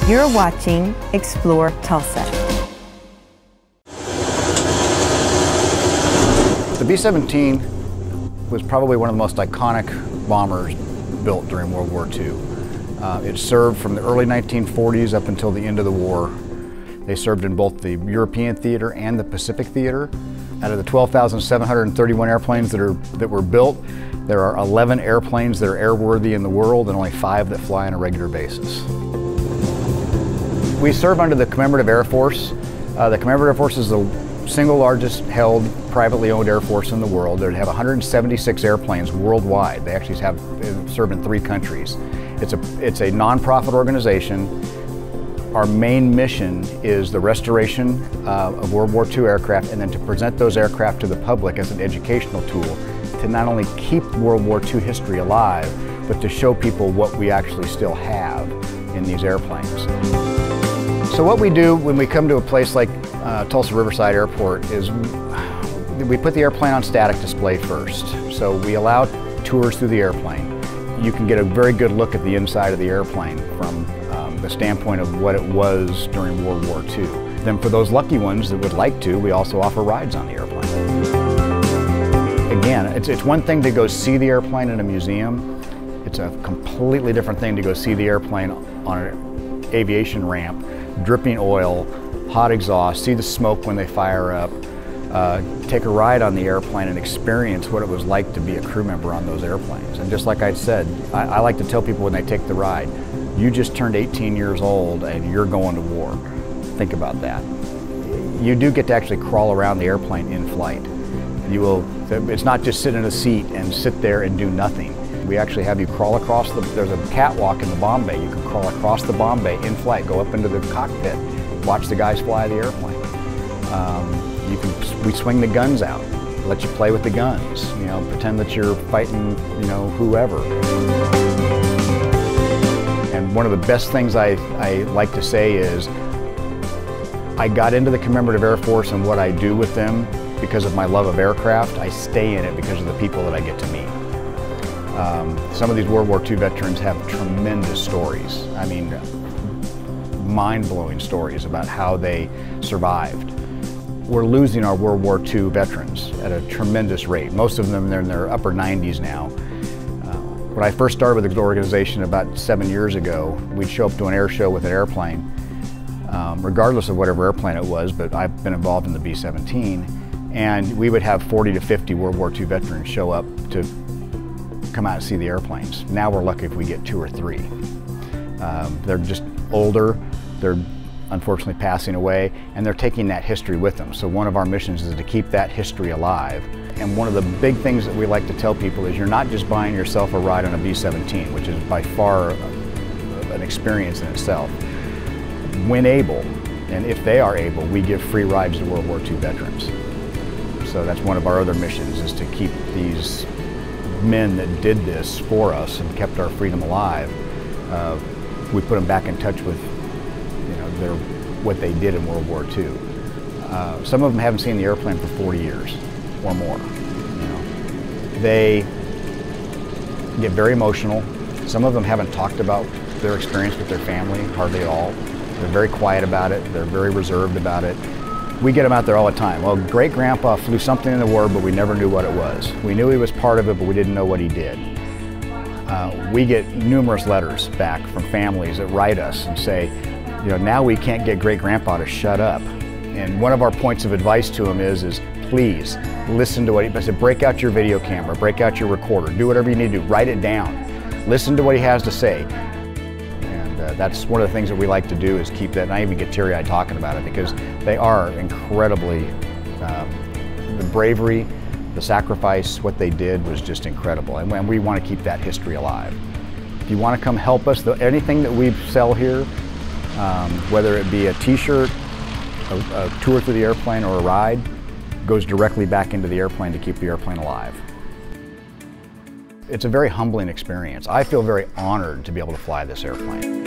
You're watching Explore Tulsa. The B-17 was probably one of the most iconic bombers built during World War II. It served from the early 1940s up until the end of the war. They served in both the European theater and the Pacific theater. Out of the 12,731 airplanes that were built, there are 11 airplanes that are airworthy in the world and only 5 that fly on a regular basis. We serve under the Commemorative Air Force. The Commemorative Air Force is the single largest held privately owned Air Force in the world. They have 176 airplanes worldwide. They actually serve in 3 countries. It's a nonprofit organization. Our main mission is the restoration of World War II aircraft, and then to present those aircraft to the public as an educational tool to not only keep World War II history alive, but to show people what we actually still have in these airplanes. So what we do when we come to a place like Tulsa Riverside Airport is we put the airplane on static display first. So we allow tours through the airplane. You can get a very good look at the inside of the airplane from the standpoint of what it was during World War II. Then for those lucky ones that would like to, we also offer rides on the airplane. Again, it's one thing to go see the airplane in a museum. It's a completely different thing to go see the airplane on an aviation ramp, dripping oil, hot exhaust, see the smoke when they fire up, take a ride on the airplane and experience what it was like to be a crew member on those airplanes. And just like I said, I like to tell people when they take the ride, you just turned 18 years old and you're going to war. Think about that. You do get to actually crawl around the airplane in flight. It's not just sit in a seat and sit there and do nothing. We actually have you crawl across there's a catwalk in the bomb bay. You can crawl across the bomb bay in flight, go up into the cockpit, watch the guys fly the airplane. We swing the guns out, let you play with the guns, pretend that you're fighting, whoever. And one of the best things I like to say is, I got into the Commemorative Air Force and what I do with them because of my love of aircraft. I stay in it because of the people that I get to meet. Some of these World War II veterans have tremendous stories. I mean, mind-blowing stories about how they survived. We're losing our World War II veterans at a tremendous rate. Most of them, they're in their upper 90s now. When I first started with the organization about 7 years ago, we'd show up to an air show with an airplane, regardless of whatever airplane it was, but I've been involved in the B-17, and we would have 40 to 50 World War II veterans show up to come out and see the airplanes. Now we're lucky if we get 2 or 3. They're just older, they're unfortunately passing away, and they're taking that history with them. So one of our missions is to keep that history alive. And one of the big things that we like to tell people is you're not just buying yourself a ride on a B-17, which is by far an experience in itself. When able, and if they are able, we give free rides to World War II veterans. So that's one of our other missions, is to keep these men that did this for us and kept our freedom alive. We put them back in touch with what they did in World War II. Some of them haven't seen the airplane for 40 years or more. They get very emotional. Some of them haven't talked about their experience with their family, hardly at all. They're very quiet about it. They're very reserved about it. We get them out there all the time. Well, great-grandpa flew something in the war, but we never knew what it was. We knew he was part of it, but we didn't know what he did. We get numerous letters back from families that write us and say, now we can't get great-grandpa to shut up. And one of our points of advice to him is please listen to what he said. Break out your video camera, break out your recorder, do whatever you need to do, write it down. Listen to what he has to say. And that's one of the things that we like to do, is keep that, and I even get teary-eyed talking about it, because they are incredibly, the bravery, the sacrifice, what they did was just incredible. And we want to keep that history alive. If you want to come help us, anything that we sell here, whether it be a t-shirt, a tour through the airplane, or a ride, goes directly back into the airplane to keep the airplane alive. It's a very humbling experience. I feel very honored to be able to fly this airplane.